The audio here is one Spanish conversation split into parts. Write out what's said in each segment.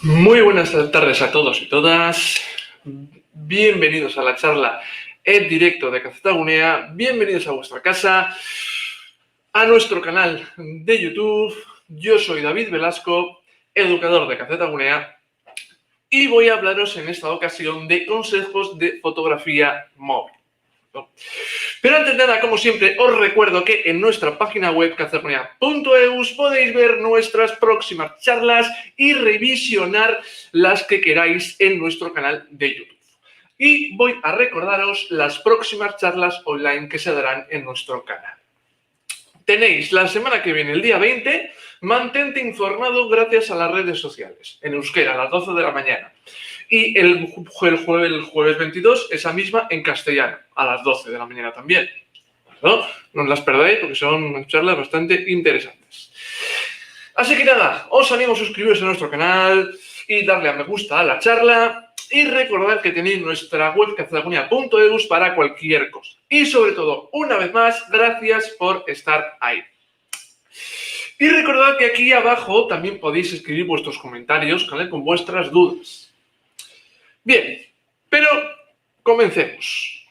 Muy buenas tardes a todos y todas. Bienvenidos a la charla en directo de Cacetagunea. Bienvenidos a vuestra casa, a nuestro canal de YouTube. Yo soy David Velasco, educador de Cacetagunea, y voy a hablaros en esta ocasión de consejos de fotografía móvil. Pero antes de nada, como siempre, os recuerdo que en nuestra página web cacetagunea.eus podéis ver nuestras próximas charlas y revisionar las que queráis en nuestro canal de YouTube. Y voy a recordaros las próximas charlas online que se darán en nuestro canal. Tenéis la semana que viene, el día 20, mantente informado gracias a las redes sociales, en euskera, a las 12 de la mañana. Y el jueves 22, esa misma en castellano, a las 12 de la mañana también. ¿No? No las perdáis porque son charlas bastante interesantes. Así que nada, os animo a suscribiros a nuestro canal y darle a me gusta a la charla. Y recordad que tenéis nuestra web cacetagunea.eus para cualquier cosa. Y sobre todo, una vez más, gracias por estar ahí. Y recordad que aquí abajo también podéis escribir vuestros comentarios, ¿vale? Con vuestras dudas. Bien, pero comencemos.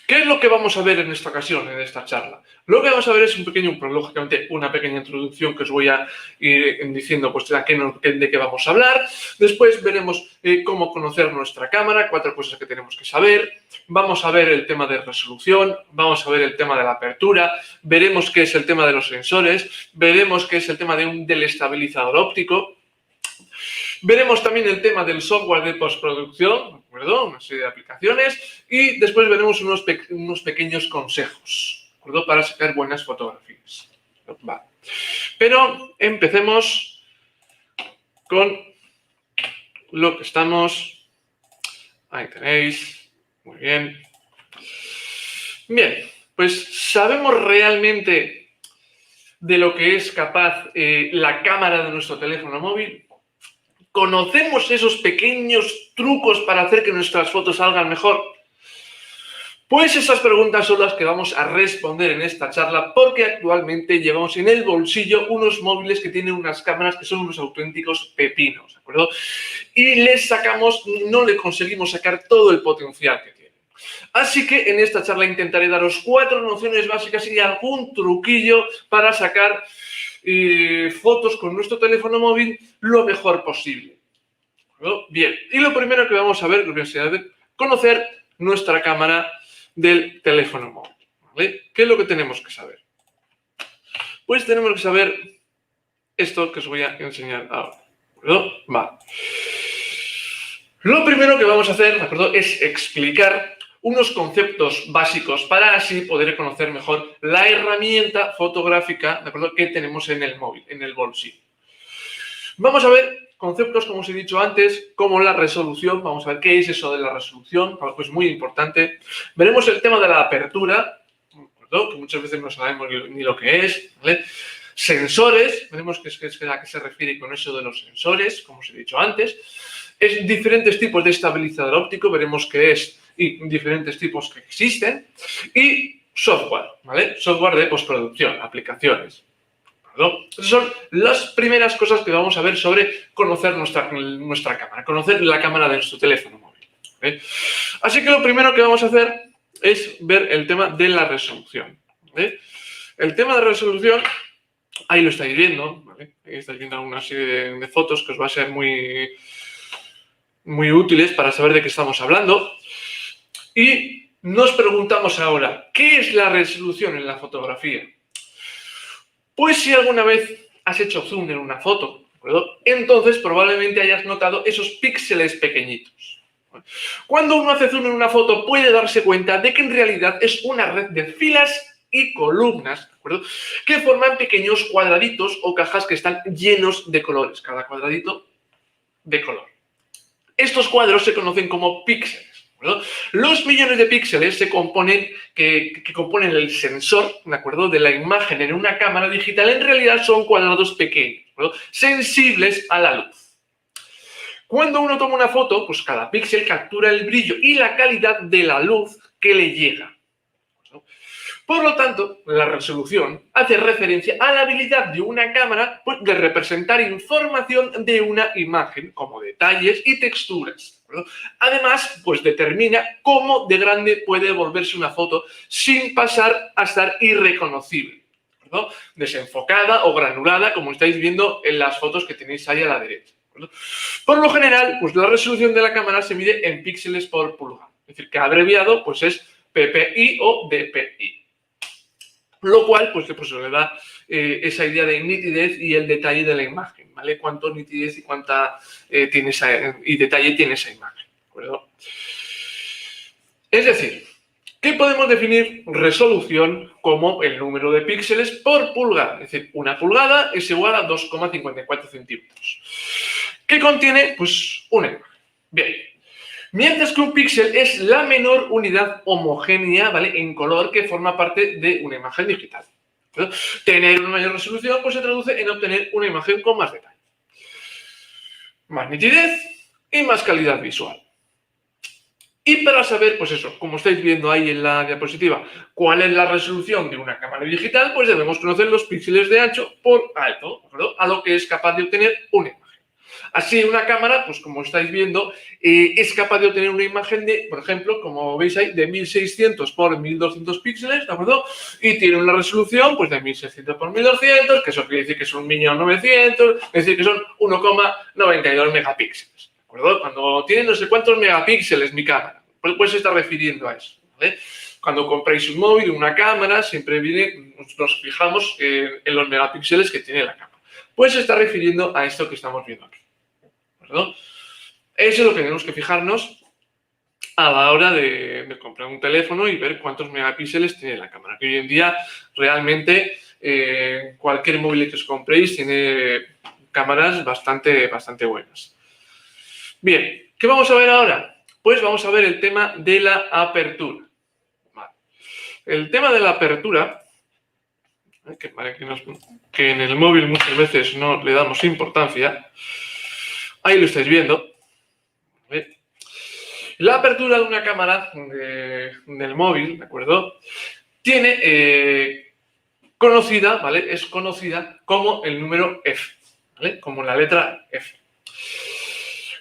¿Qué es lo que vamos a ver en esta ocasión, en esta charla? Lo que vamos a ver es lógicamente, una pequeña introducción que os voy a ir diciendo pues, de qué vamos a hablar. Después veremos cómo conocer nuestra cámara, 4 cosas que tenemos que saber. Vamos a ver el tema de resolución, vamos a ver el tema de la apertura, veremos qué es el tema de los sensores, veremos qué es el tema del estabilizador óptico. Veremos también el tema del software de postproducción, ¿de acuerdo? Una serie de aplicaciones, y después veremos unos pequeños consejos, ¿de acuerdo? Para sacar buenas fotografías. Vale. Pero empecemos con lo que estamos. Ahí tenéis. Muy bien. Bien, pues sabemos realmente de lo que es capaz la cámara de nuestro teléfono móvil. ¿Conocemos esos pequeños trucos para hacer que nuestras fotos salgan mejor? Pues esas preguntas son las que vamos a responder en esta charla, porque actualmente llevamos en el bolsillo unos móviles que tienen unas cámaras que son unos auténticos pepinos, ¿de acuerdo? Y no le conseguimos sacar todo el potencial que tienen. Así que en esta charla intentaré daros 4 nociones básicas y algún truquillo para sacar fotos con nuestro teléfono móvil lo mejor posible. Bien, y lo primero que vamos a ver es conocer nuestra cámara del teléfono móvil. ¿Vale? ¿Qué es lo que tenemos que saber? Pues tenemos que saber esto que os voy a enseñar ahora. ¿De acuerdo? Vale. Lo primero que vamos a hacer, ¿de acuerdo?, es explicar unos conceptos básicos para así poder conocer mejor la herramienta fotográfica, ¿de acuerdo?, que tenemos en el móvil, en el bolsillo. Vamos a ver conceptos, como os he dicho antes, como la resolución. Vamos a ver qué es eso de la resolución, algo es muy importante. Veremos el tema de la apertura, ¿no?, que muchas veces no sabemos ni lo que es, ¿vale? Sensores, veremos a qué se refiere con eso de los sensores, como os he dicho antes. Diferentes tipos de estabilizador óptico, veremos qué es y diferentes tipos que existen. Y software, ¿vale? Software de postproducción, aplicaciones. ¿No? Esas son las primeras cosas que vamos a ver sobre conocer nuestra cámara, conocer la cámara de nuestro teléfono móvil. ¿Vale? Así que lo primero que vamos a hacer es ver el tema de la resolución. ¿Vale? El tema de resolución, ahí lo estáis viendo, ¿vale? Ahí estáis viendo una serie de fotos que os va a ser muy útiles para saber de qué estamos hablando. Y nos preguntamos ahora, ¿qué es la resolución en la fotografía? Pues si alguna vez has hecho zoom en una foto, ¿de acuerdo?, entonces probablemente hayas notado esos píxeles pequeñitos. Cuando uno hace zoom en una foto puede darse cuenta de que en realidad es una red de filas y columnas, ¿de acuerdo?, que forman pequeños cuadraditos o cajas que están llenos de colores, cada cuadradito de color. Estos cuadros se conocen como píxeles. ¿No? Los millones de píxeles que componen el sensor, ¿de acuerdo?, de la imagen en una cámara digital, en realidad son cuadrados pequeños, ¿no?, sensibles a la luz. Cuando uno toma una foto, pues cada píxel captura el brillo y la calidad de la luz que le llega, ¿no? Por lo tanto, la resolución hace referencia a la habilidad de una cámara pues, de representar información de una imagen, como detalles y texturas. Además, pues determina cómo de grande puede volverse una foto sin pasar a estar irreconocible, ¿no? Desenfocada o granulada, como estáis viendo en las fotos que tenéis ahí a la derecha. Por lo general, pues la resolución de la cámara se mide en píxeles por pulgada, es decir, que abreviado pues es PPI o DPI. Lo cual pues le da esa idea de nitidez y el detalle de la imagen, ¿vale? Cuánto nitidez y cuánta detalle tiene esa imagen, ¿de acuerdo? Es decir, ¿qué podemos definir resolución como el número de píxeles por pulgada? Es decir, una pulgada es igual a 2,54 centímetros. ¿Qué contiene? Pues una imagen. Bien. Mientras que un píxel es la menor unidad homogénea, ¿vale?, en color que forma parte de una imagen digital. ¿No? Tener una mayor resolución pues, se traduce en obtener una imagen con más detalle, más nitidez y más calidad visual. Y para saber, pues eso, como estáis viendo ahí en la diapositiva, cuál es la resolución de una cámara digital, pues debemos conocer los píxeles de ancho por alto, ¿verdad?, a lo que es capaz de obtener una imagen. Así, una cámara, pues como estáis viendo, es capaz de obtener una imagen de, por ejemplo, como veis ahí, de 1600 por 1200 píxeles, ¿de acuerdo? Y tiene una resolución, pues, de 1600 por 1200, que eso quiere decir que son 1900, es decir, que son 1,92 megapíxeles, ¿de acuerdo? Cuando tiene no sé cuántos megapíxeles mi cámara, pues se está refiriendo a eso, ¿vale? Cuando compráis un móvil, una cámara, siempre nos fijamos en los megapíxeles que tiene la cámara. Pues se está refiriendo a esto que estamos viendo aquí. ¿Verdad? Eso es lo que tenemos que fijarnos a la hora de comprar un teléfono y ver cuántos megapíxeles tiene la cámara. Que hoy en día realmente cualquier móvil que os compréis tiene cámaras bastante buenas. Bien, ¿qué vamos a ver ahora? Pues vamos a ver el tema de la apertura. Vale. El tema de la apertura, que en el móvil muchas veces no le damos importancia. Ahí lo estáis viendo. La apertura de una cámara del móvil, ¿de acuerdo? Tiene conocida, ¿vale? Es conocida como el número F, ¿vale? Como la letra F.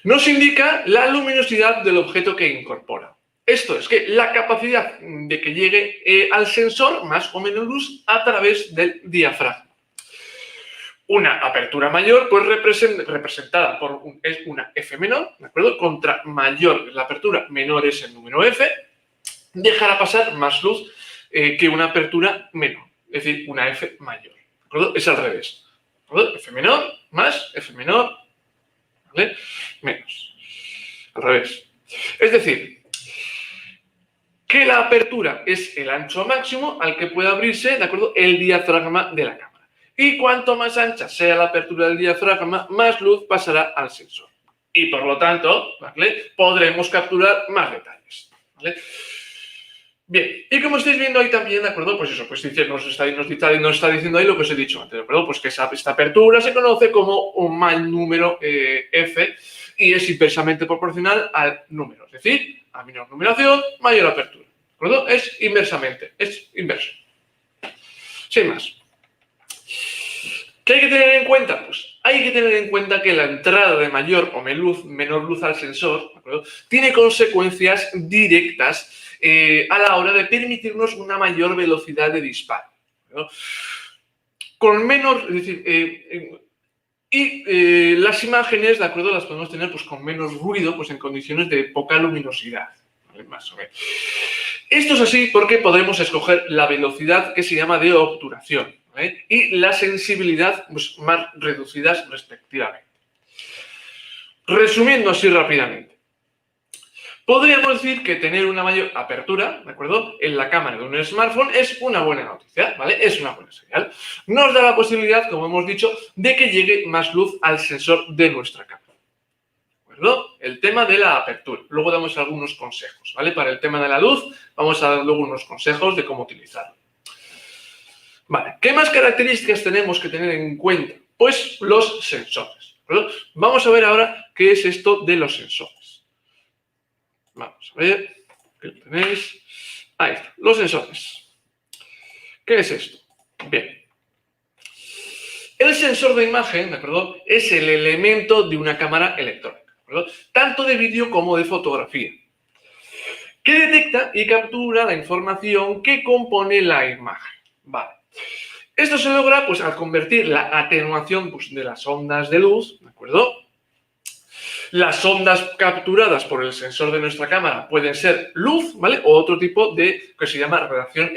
Nos indica la luminosidad del objeto que incorpora. Esto es que la capacidad de que llegue al sensor más o menos luz a través del diafragma. Una apertura mayor, pues representada por es una F menor, ¿de acuerdo? Contra mayor es la apertura, menor es el número F, dejará pasar más luz que una apertura menor, es decir, una F mayor, ¿de acuerdo? Es al revés, ¿de acuerdo? F menor más F menor, ¿vale? Menos, al revés. Es decir, que la apertura es el ancho máximo al que puede abrirse, ¿de acuerdo?, el diafragma de la cámara. Y cuanto más ancha sea la apertura del diafragma, más luz pasará al sensor. Y por lo tanto, ¿vale?, podremos capturar más detalles, ¿vale? Bien, y como estáis viendo ahí también, ¿de acuerdo? Pues eso, pues nos está diciendo ahí lo que os he dicho antes, ¿de acuerdo? Pues que esta apertura se conoce como un mal número F y es inversamente proporcional al número. Es decir, a menor numeración, mayor apertura, ¿de acuerdo? Es inversamente, es inverso. Sin más. ¿Qué hay que tener en cuenta? Pues hay que tener en cuenta que la entrada de mayor o menor luz al sensor, ¿de acuerdo?, tiene consecuencias directas a la hora de permitirnos una mayor velocidad de disparo, ¿de acuerdo? Con menos, es decir, las imágenes, ¿de acuerdo?, las podemos tener pues, con menos ruido, pues en condiciones de poca luminosidad, ¿vale?, más o menos. Esto es así porque podremos escoger la velocidad que se llama de obturación, ¿vale?, y la sensibilidad pues, más reducidas respectivamente. Resumiendo así rápidamente, podríamos decir que tener una mayor apertura, ¿de acuerdo?, en la cámara de un smartphone es una buena noticia, ¿vale? Es una buena señal. Nos da la posibilidad, como hemos dicho, de que llegue más luz al sensor de nuestra cámara. ¿De acuerdo? El tema de la apertura. Luego damos algunos consejos, ¿vale? Para el tema de la luz, vamos a dar luego unos consejos de cómo utilizarlo. Vale, ¿qué más características tenemos que tener en cuenta? Pues los sensores, ¿de acuerdo? Vamos a ver ahora qué es esto de los sensores. Vamos a ver, ¿qué tenéis? Ahí está, los sensores. ¿Qué es esto? Bien. El sensor de imagen, ¿de acuerdo?, es el elemento de una cámara electrónica, ¿de acuerdo?, tanto de vídeo como de fotografía, que detecta y captura la información que compone la imagen. Vale. Esto se logra pues, al convertir la atenuación pues, de las ondas de luz, ¿de acuerdo? Las ondas capturadas por el sensor de nuestra cámara pueden ser luz, ¿vale? O otro tipo de, que se llama radiación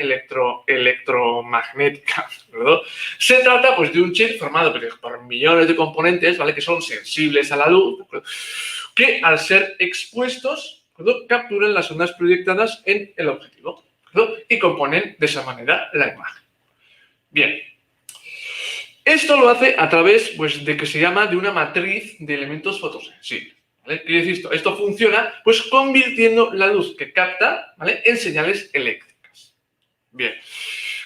electromagnética, ¿verdad? Se trata, pues, de un chip formado por millones de componentes, ¿vale? Que son sensibles a la luz, ¿verdad?, que al ser expuestos, ¿verdad?, capturan las ondas proyectadas en el objetivo, ¿verdad?, y componen de esa manera la imagen. Bien. Esto lo hace a través pues, de que se llama de una matriz de elementos fotosensibles, ¿vale? Quiere decir esto, esto funciona pues convirtiendo la luz que capta, ¿vale?, en señales eléctricas. Bien.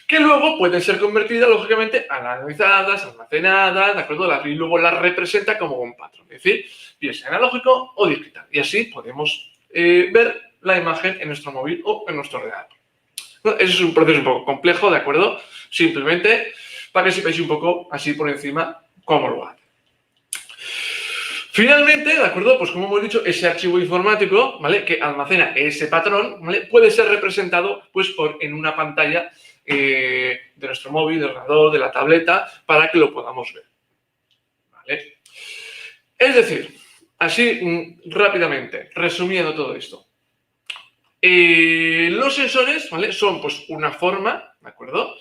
Que luego pueden ser convertidas, lógicamente, analizadas, almacenadas, ¿de acuerdo? Y luego las representa como un patrón, es decir, bien sea analógico o digital. Y así podemos ver la imagen en nuestro móvil o en nuestro ordenador. Bueno, eso es un proceso un poco complejo, ¿de acuerdo? Simplemente para que sepáis un poco, así por encima, cómo lo hace. Finalmente, ¿de acuerdo? Pues como hemos dicho, ese archivo informático, ¿vale?, que almacena ese patrón, ¿vale?, puede ser representado pues, en una pantalla de nuestro móvil, del ordenador, de la tableta, para que lo podamos ver. ¿Vale? Es decir, así rápidamente, resumiendo todo esto. Los sensores, ¿vale?, son pues una forma, ¿de acuerdo?,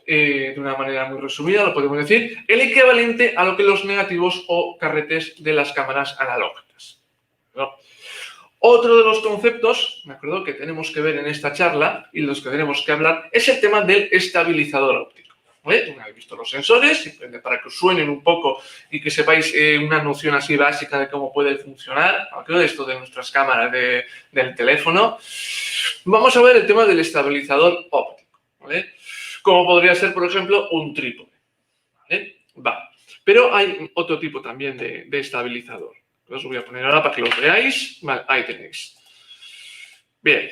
de una manera muy resumida, lo podemos decir, el equivalente a lo que los negativos o carretes de las cámaras analógicas, ¿no? Otro de los conceptos, ¿de acuerdo?, que tenemos que ver en esta charla y los que tenemos que hablar es el tema del estabilizador óptico. ¿Vale? Una vez visto los sensores, simplemente para que os suenen un poco y que sepáis una noción así básica de cómo puede funcionar, ¿de esto de nuestras cámaras del teléfono, vamos a ver el tema del estabilizador óptico, ¿vale? Como podría ser, por ejemplo, un trípode, ¿vale? Vale. Pero hay otro tipo también de estabilizador. Os voy a poner ahora para que lo veáis. Vale, ahí tenéis. Bien.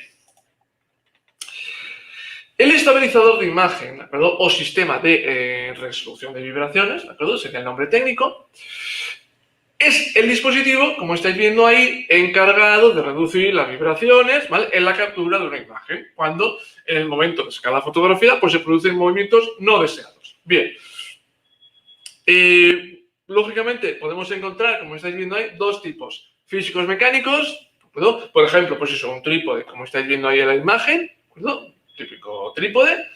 El estabilizador de imagen, ¿de acuerdo?, o sistema de resolución de vibraciones, ¿de acuerdo?, sería el nombre técnico, es el dispositivo, como estáis viendo ahí, encargado de reducir las vibraciones, ¿vale?, en la captura de una imagen, cuando en el momento de sacar la fotografía pues se producen movimientos no deseados. Bien. Lógicamente podemos encontrar, como estáis viendo ahí, dos tipos: físicos mecánicos, ¿de acuerdo? Por ejemplo, pues eso, un trípode, como estáis viendo ahí en la imagen, ¿de acuerdo?, típico trípode.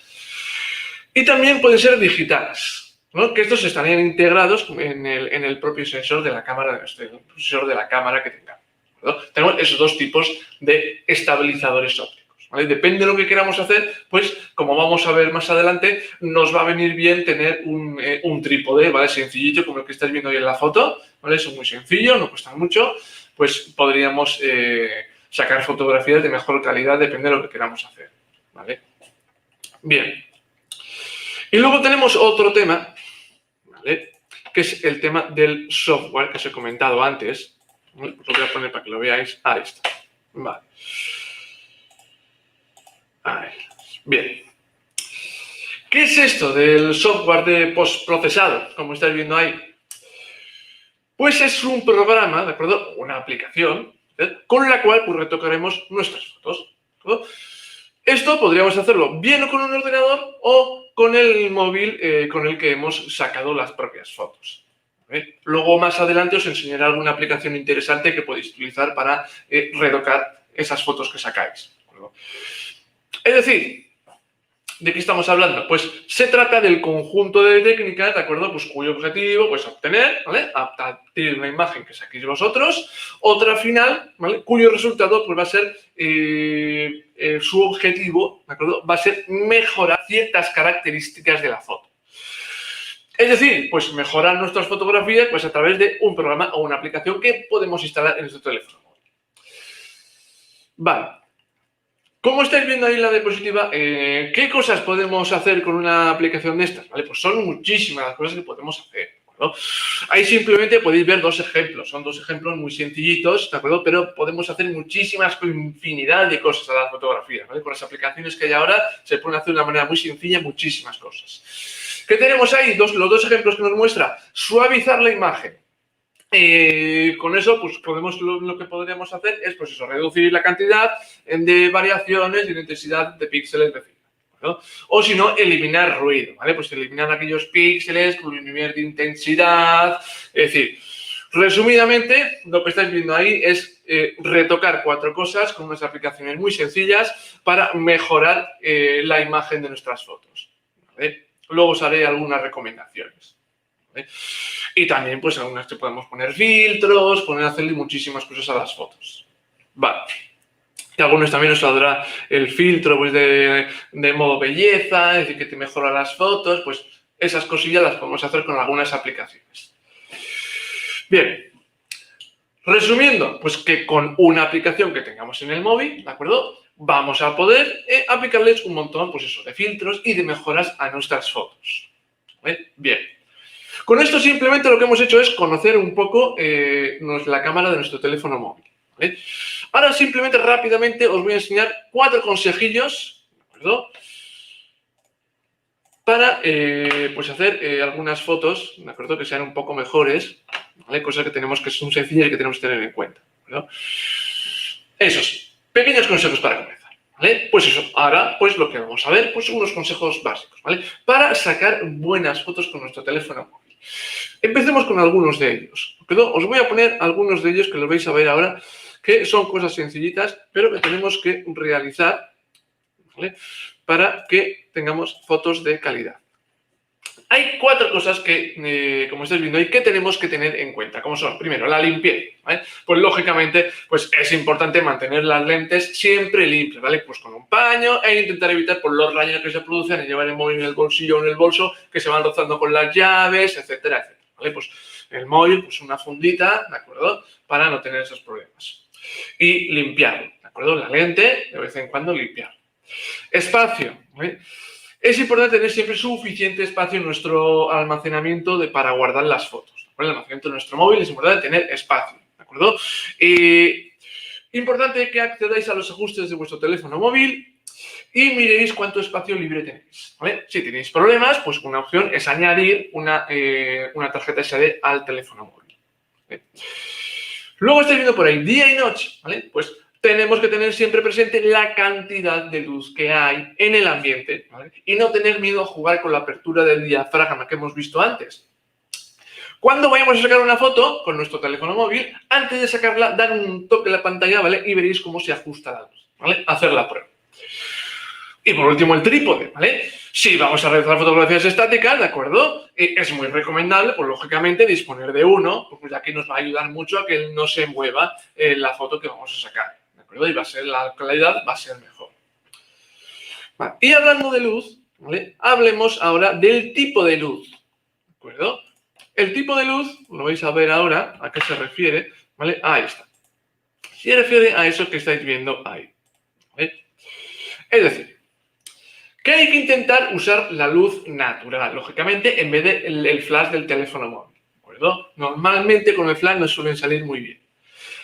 Y también pueden ser digitales, ¿no?, que estos estarían integrados en el propio sensor de la cámara, el sensor de la cámara que tengamos, ¿no? Tenemos esos dos tipos de estabilizadores ópticos, ¿vale? Depende de lo que queramos hacer, pues como vamos a ver más adelante, nos va a venir bien tener un trípode, ¿vale?, sencillito, como el que estáis viendo ahí en la foto, ¿vale? Eso es muy sencillo, no cuesta mucho, pues podríamos sacar fotografías de mejor calidad, depende de lo que queramos hacer, ¿vale? Bien. Y luego tenemos otro tema, ¿vale?, que es el tema del software que os he comentado antes. ¿Vale? Os lo voy a poner para que lo veáis. Ahí está. Vale. Ahí. Bien. ¿Qué es esto del software de postprocesado, como estáis viendo ahí? Pues es un programa, ¿de acuerdo?, una aplicación, con la cual pues, retocaremos nuestras fotos, ¿de acuerdo? Esto podríamos hacerlo bien con un ordenador o con el móvil con el que hemos sacado las propias fotos. ¿Vale? Luego, más adelante, os enseñaré alguna aplicación interesante que podéis utilizar para retocar esas fotos que sacáis. ¿De es decir, ¿de qué estamos hablando? Pues se trata del conjunto de técnicas, ¿de acuerdo?, pues cuyo objetivo es obtener, ¿vale?, a partir de una imagen que saquéis vosotros, otra final, ¿vale?, cuyo resultado pues va a ser, su objetivo, ¿de acuerdo?, va a ser mejorar ciertas características de la foto. Es decir, pues mejorar nuestras fotografías pues a través de un programa o una aplicación que podemos instalar en nuestro teléfono. Vale. Como estáis viendo ahí en la diapositiva, ¿qué cosas podemos hacer con una aplicación de estas? ¿Vale? Pues son muchísimas las cosas que podemos hacer. ¿no? Ahí simplemente podéis ver dos ejemplos, son dos ejemplos muy sencillitos, ¿de acuerdo? Pero podemos hacer muchísimas, infinidad de cosas a la fotografía, ¿vale? Con las aplicaciones que hay ahora se pueden hacer de una manera muy sencilla muchísimas cosas. ¿Qué tenemos ahí? Los dos ejemplos que nos muestra. Suavizar la imagen. Con eso, pues lo que podríamos hacer es, pues eso, reducir la cantidad de variaciones y de intensidad de píxeles de fibra, ¿no? O si no, eliminar ruido, ¿vale? Pues eliminar aquellos píxeles con un nivel de intensidad. Es decir, resumidamente, lo que estáis viendo ahí es retocar 4 cosas con unas aplicaciones muy sencillas para mejorar la imagen de nuestras fotos, ¿vale? Luego os haré algunas recomendaciones, ¿vale? Y también, pues, algunas que podemos poner filtros, hacerle muchísimas cosas a las fotos. Vale. Y algunos también os saldrá el filtro, pues, de modo belleza, es decir, que te mejora las fotos, pues, esas cosillas las podemos hacer con algunas aplicaciones. Bien. Resumiendo, pues que con una aplicación que tengamos en el móvil, ¿de acuerdo? Vamos a poder aplicarles un montón, pues eso, de filtros y de mejoras a nuestras fotos. ¿Vale? Bien. Con esto simplemente lo que hemos hecho es conocer un poco la cámara de nuestro teléfono móvil, ¿vale? Ahora simplemente rápidamente os voy a enseñar 4 consejillos, ¿de acuerdo? Para pues hacer algunas fotos, ¿de acuerdo? Que sean un poco mejores, ¿vale? Cosas que son sencillas y que tenemos que tener en cuenta, ¿no? Esos pequeños consejos para comenzar, ¿vale? Pues eso, ahora pues lo que vamos a ver, pues unos consejos básicos, ¿vale? Para sacar buenas fotos con nuestro teléfono móvil. Empecemos con algunos de ellos, ¿de acuerdo? Os voy a poner algunos de ellos que los vais a ver ahora, que son cosas sencillitas, pero que tenemos que realizar, ¿vale? Para que tengamos fotos de calidad. Hay 4 cosas que, como estáis viendo ahí, que tenemos que tener en cuenta, como son, primero, la limpieza, ¿vale? Pues lógicamente, pues es importante mantener las lentes siempre limpias, ¿vale? Pues con un paño e intentar evitar por los rayos que se producen y llevar el móvil en el bolsillo o en el bolso, que se van rozando con las llaves, etcétera, etcétera, ¿vale? Pues el móvil, pues una fundita, ¿de acuerdo? Para no tener esos problemas. Y limpiarlo, ¿de acuerdo? La lente, de vez en cuando limpiar. Espacio, ¿vale? Es importante tener siempre suficiente espacio en nuestro almacenamiento para guardar las fotos. ¿Vale? El almacenamiento de nuestro móvil es importante tener espacio, ¿de acuerdo? Importante que accedáis a los ajustes de vuestro teléfono móvil y miréis cuánto espacio libre tenéis, ¿vale? Si tenéis problemas, pues una opción es añadir una tarjeta SD al teléfono móvil, ¿vale? Luego estáis viendo por ahí día y noche, ¿vale? Pues tenemos que tener siempre presente la cantidad de luz que hay en el ambiente, ¿vale? Y no tener miedo a jugar con la apertura del diafragma que hemos visto antes. Cuando vayamos a sacar una foto con nuestro teléfono móvil, antes de sacarla, dar un toque a la pantalla, ¿vale? Y veréis cómo se ajusta la luz, ¿vale? Hacer la prueba. Y por último, el trípode, ¿vale? Si vamos a realizar fotografías estáticas, ¿de acuerdo? Es muy recomendable, pues lógicamente, disponer de uno, pues ya que nos va a ayudar mucho a que no se mueva la foto que vamos a sacar, ¿de acuerdo? Y la calidad va a ser mejor. Vale. Y hablando de luz, ¿vale? Hablemos ahora del tipo de luz, ¿de acuerdo? El tipo de luz, lo vais a ver ahora, a qué se refiere, ¿vale? Ahí está. Se refiere a eso que estáis viendo ahí, ¿vale? Es decir, que hay que intentar usar la luz natural, lógicamente, en vez del flash del teléfono móvil, ¿de acuerdo? Normalmente con el flash no suelen salir muy bien.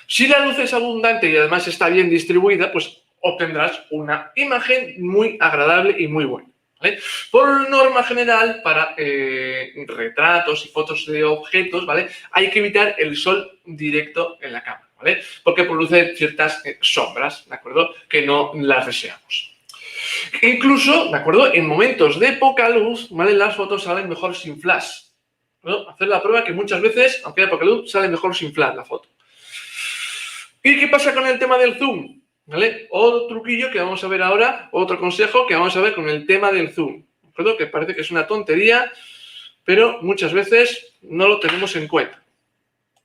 Si la luz es abundante y además está bien distribuida, pues obtendrás una imagen muy agradable y muy buena, ¿vale? Por norma general, para retratos y fotos de objetos, ¿vale? Hay que evitar el sol directo en la cámara, ¿vale? Porque produce ciertas sombras, ¿de acuerdo? Que no las deseamos. Incluso, ¿de acuerdo? En momentos de poca luz, ¿vale? Las fotos salen mejor sin flash, ¿no? Hacer la prueba que muchas veces, aunque haya poca luz, sale mejor sin flash la foto. ¿Y qué pasa con el tema del zoom? ¿Vale? Otro truquillo que vamos a ver ahora, otro consejo que vamos a ver con el tema del zoom, ¿de acuerdo? Que parece que es una tontería, pero muchas veces no lo tenemos en cuenta.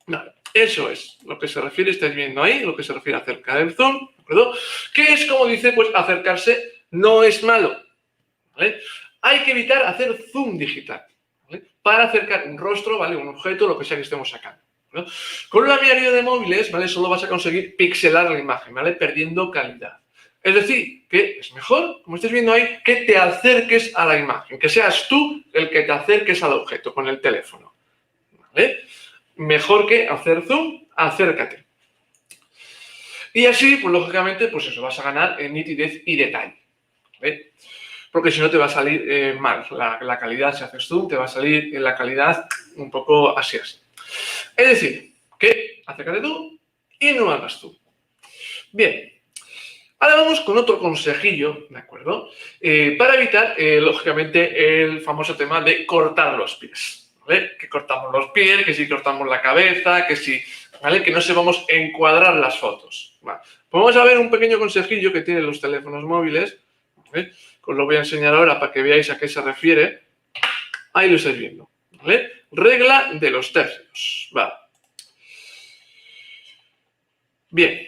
Vale. Eso es lo que se refiere, estáis viendo ahí, lo que se refiere acerca del zoom, ¿de acuerdo? Que es como dice, pues acercarse no es malo, ¿vale? Hay que evitar hacer zoom digital, ¿vale? Para acercar un rostro, ¿vale? Un objeto, lo que sea que estemos sacando, ¿no? Con la mayoría de móviles, ¿vale? Solo vas a conseguir pixelar la imagen, ¿vale? Perdiendo calidad. Es decir, que es mejor, como estáis viendo ahí, que te acerques a la imagen, que seas tú el que te acerques al objeto con el teléfono, ¿vale? Mejor que hacer zoom, acércate. Y así, pues lógicamente, pues eso, vas a ganar en nitidez y detalle, ¿vale? Porque si no te va a salir mal. La calidad, si haces zoom, te va a salir en la calidad un poco así. Es decir, que acércate tú y no hagas tú. Bien, ahora vamos con otro consejillo, ¿de acuerdo? Para evitar, lógicamente, el famoso tema de cortar los pies, ¿vale? Que cortamos los pies, que si cortamos la cabeza, que si, ¿vale? Que no sepamos encuadrar las fotos. Vale. Pues vamos a ver un pequeño consejillo que tienen los teléfonos móviles, ¿vale? Os lo voy a enseñar ahora para que veáis a qué se refiere. Ahí lo estáis viendo, ¿vale? Regla de los tercios, vale. Bien.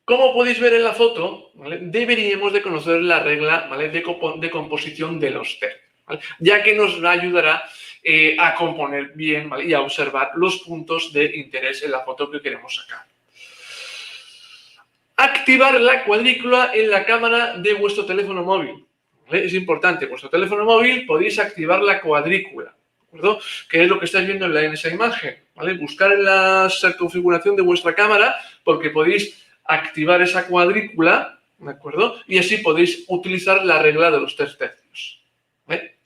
Como podéis ver en la foto, ¿vale? Deberíamos de conocer la regla, ¿vale? de composición de los tercios, ¿vale? Ya que nos ayudará a componer bien, ¿vale? Y a observar los puntos de interés en la foto que queremos sacar. Activar la cuadrícula en la cámara de vuestro teléfono móvil, ¿vale? Es importante, vuestro teléfono móvil podéis activar la cuadrícula, ¿de acuerdo? Que es lo que estáis viendo en esa imagen, ¿vale? Buscar en la configuración de vuestra cámara porque podéis activar esa cuadrícula, ¿de acuerdo? Y así podéis utilizar la regla de los 3 tercios, ¿vale?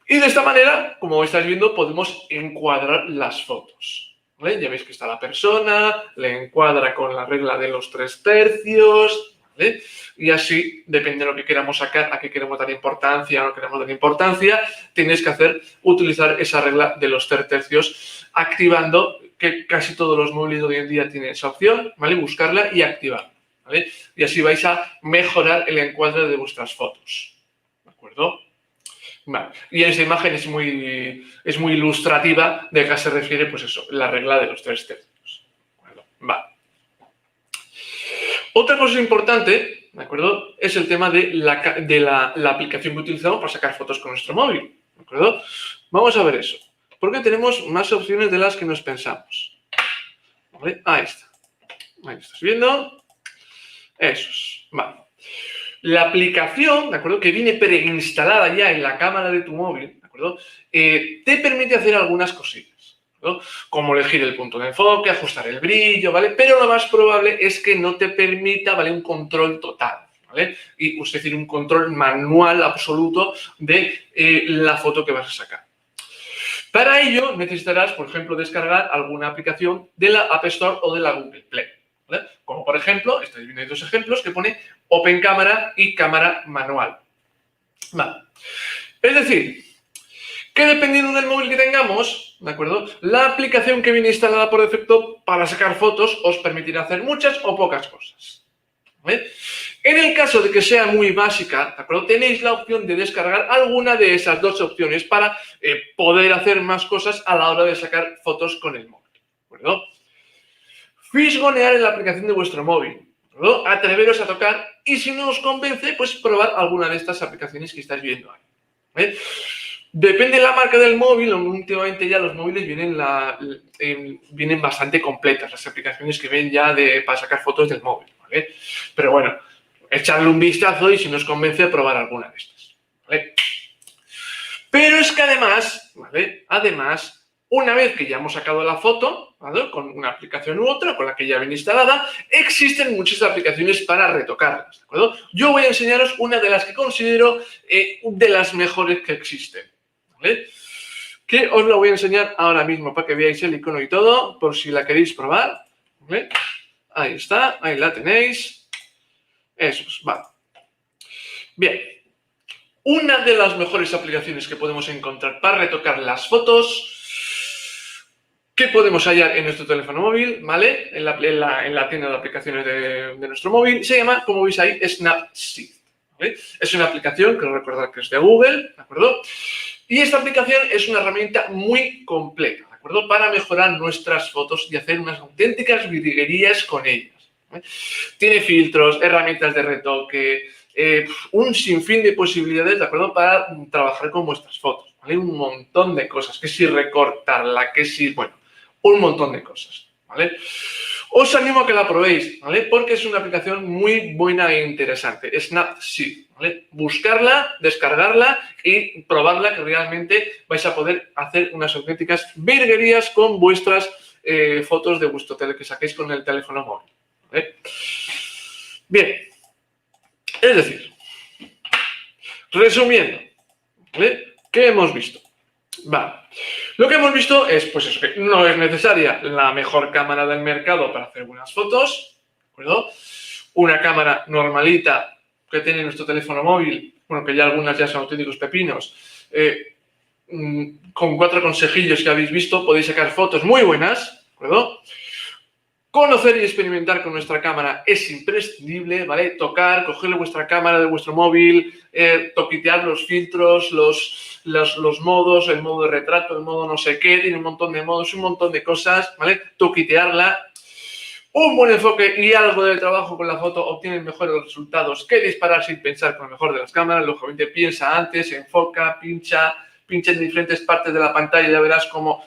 Y de esta manera, como estáis viendo, podemos encuadrar las fotos, ¿vale? Ya veis que está la persona, le encuadra con la regla de los 3 tercios, ¿vale? Y así, depende de lo que queramos sacar, a qué queremos dar importancia o no queremos dar importancia, tenéis que utilizar esa regla de los 3 tercios, activando, que casi todos los móviles de hoy en día tienen esa opción, ¿vale? Buscarla y activarla, ¿vale? Y así vais a mejorar el encuadre de vuestras fotos, ¿de acuerdo? Vale. Y esa imagen es muy ilustrativa de a qué se refiere, pues eso, la regla de los 3 tercios. Bueno, vale. Otra cosa importante, ¿de acuerdo? Es el tema de la aplicación que utilizamos para sacar fotos con nuestro móvil, ¿de acuerdo? Vamos a ver eso, porque tenemos más opciones de las que nos pensamos. ¿Vale? Ahí está. Ahí estás viendo. Eso es. Vale. La aplicación, ¿de acuerdo? Que viene preinstalada ya en la cámara de tu móvil, ¿de acuerdo? Te permite hacer algunas cosillas, ¿no? Como elegir el punto de enfoque, ajustar el brillo, ¿vale? Pero lo más probable es que no te permita, ¿vale? Un control total, ¿vale? Y es decir, un control manual absoluto de la foto que vas a sacar. Para ello necesitarás, por ejemplo, descargar alguna aplicación de la App Store o de la Google Play, ¿vale? Como por ejemplo, estáis viendo dos ejemplos que pone Open Cámara y Cámara Manual. Vale. Es decir, que dependiendo del móvil que tengamos, ¿de acuerdo? La aplicación que viene instalada por defecto para sacar fotos os permitirá hacer muchas o pocas cosas, ¿vale? En el caso de que sea muy básica, ¿de acuerdo? Tenéis la opción de descargar alguna de esas dos opciones para poder hacer más cosas a la hora de sacar fotos con el móvil, ¿de acuerdo? Fisgonear en la aplicación de vuestro móvil, ¿de acuerdo? Atreveros a tocar y si no os convence, pues probar alguna de estas aplicaciones que estáis viendo ahí, ¿vale? Depende de la marca del móvil, últimamente ya los móviles vienen bastante completas, las aplicaciones que ven ya para sacar fotos del móvil, ¿vale? Pero bueno, echarle un vistazo y si no os convence, probar alguna de estas, ¿vale? Pero es que además, ¿vale? Además, una vez que ya hemos sacado la foto, ¿vale? Con una aplicación u otra, con la que ya viene instalada, existen muchas aplicaciones para retocarlas, ¿de acuerdo? Yo voy a enseñaros una de las que considero de las mejores que existen, ¿vale? Que os la voy a enseñar ahora mismo para que veáis el icono y todo, por si la queréis probar, ¿vale? Ahí está, ahí la tenéis. Eso es, vale. Bien. Una de las mejores aplicaciones que podemos encontrar para retocar las fotos que podemos hallar en nuestro teléfono móvil, ¿vale? En la tienda de aplicaciones de nuestro móvil, se llama, como veis ahí, Snapseed, ¿vale? Es una aplicación que recordad que es de Google, ¿de acuerdo? Y esta aplicación es una herramienta muy completa, ¿de acuerdo? Para mejorar nuestras fotos y hacer unas auténticas virguerías con ellas, ¿vale? Tiene filtros, herramientas de retoque, un sinfín de posibilidades, ¿de acuerdo? Para trabajar con vuestras fotos, ¿vale? Un montón de cosas, que si recortarla, que si, bueno, un montón de cosas, ¿vale? Os animo a que la probéis, ¿vale? Porque es una aplicación muy buena e interesante, Snapseed, ¿vale? Buscarla, descargarla y probarla, que realmente vais a poder hacer unas auténticas virguerías con vuestras fotos de vuestro que saquéis con el teléfono móvil, ¿vale? Bien, es decir, resumiendo, ¿vale? ¿Qué hemos visto? Vale. Lo que hemos visto es, pues eso, que no es necesaria la mejor cámara del mercado para hacer buenas fotos, ¿de acuerdo? Una cámara normalita que tiene nuestro teléfono móvil, bueno, que ya algunas ya son auténticos pepinos, con 4 consejillos que habéis visto, podéis sacar fotos muy buenas, ¿de acuerdo? Conocer y experimentar con nuestra cámara es imprescindible, ¿vale? Tocar, cogerle vuestra cámara de vuestro móvil, toquitear los filtros, los modos, el modo de retrato, el modo no sé qué, tiene un montón de modos, un montón de cosas, ¿vale? Toquitearla. Un buen enfoque y algo de trabajo con la foto obtienen mejores resultados que disparar sin pensar con lo mejor de las cámaras. Lógicamente piensa antes, enfoca, pincha en diferentes partes de la pantalla y ya verás cómo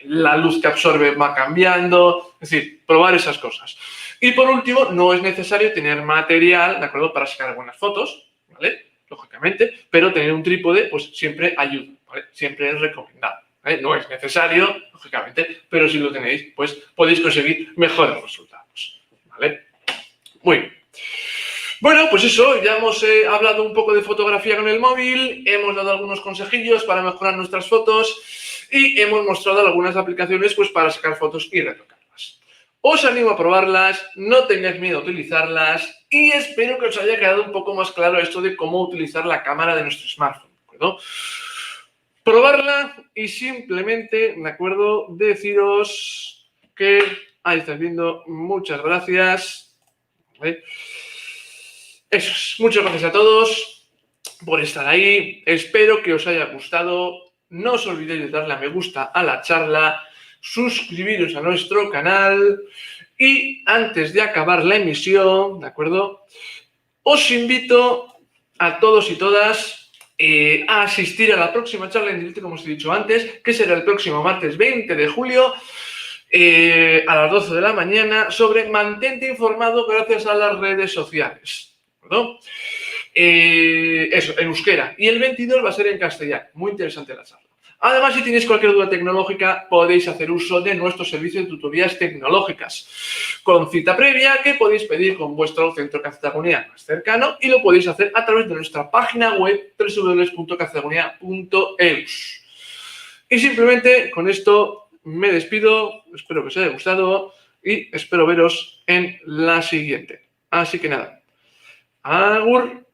la luz que absorbe va cambiando. Es decir, probar esas cosas. Y por último, no es necesario tener material, ¿de acuerdo?, para sacar buenas fotos, ¿vale? Lógicamente, pero tener un trípode pues siempre ayuda, ¿vale? Siempre es recomendable. No es necesario, lógicamente, pero si lo tenéis, pues podéis conseguir mejores resultados, ¿vale? Muy bien. Bueno, pues eso, ya hemos hablado un poco de fotografía con el móvil, hemos dado algunos consejillos para mejorar nuestras fotos y hemos mostrado algunas aplicaciones pues para sacar fotos y retocarlas. Os animo a probarlas, no tengáis miedo a utilizarlas y espero que os haya quedado un poco más claro esto de cómo utilizar la cámara de nuestro smartphone, ¿de acuerdo? Probarla y simplemente, ¿de acuerdo?, deciros que ahí estáis viendo, muchas gracias. ¿Vale? Eso es, muchas gracias a todos por estar ahí. Espero que os haya gustado. No os olvidéis de darle a me gusta a la charla, suscribiros a nuestro canal y antes de acabar la emisión, ¿de acuerdo?, os invito a todos y todas a asistir a la próxima charla en directo, como os he dicho antes, que será el próximo martes 20 de julio a las 12 de la mañana sobre mantente informado gracias a las redes sociales, ¿no? Eso, en euskera. Y el 22 va a ser en castellano. Muy interesante la charla. Además, si tenéis cualquier duda tecnológica, podéis hacer uso de nuestro servicio de tutorías tecnológicas con cita previa que podéis pedir con vuestro centro Cacetagonia más cercano y lo podéis hacer a través de nuestra página web www.cacetagonia.eus. Y simplemente con esto me despido, espero que os haya gustado y espero veros en la siguiente. Así que nada, agur.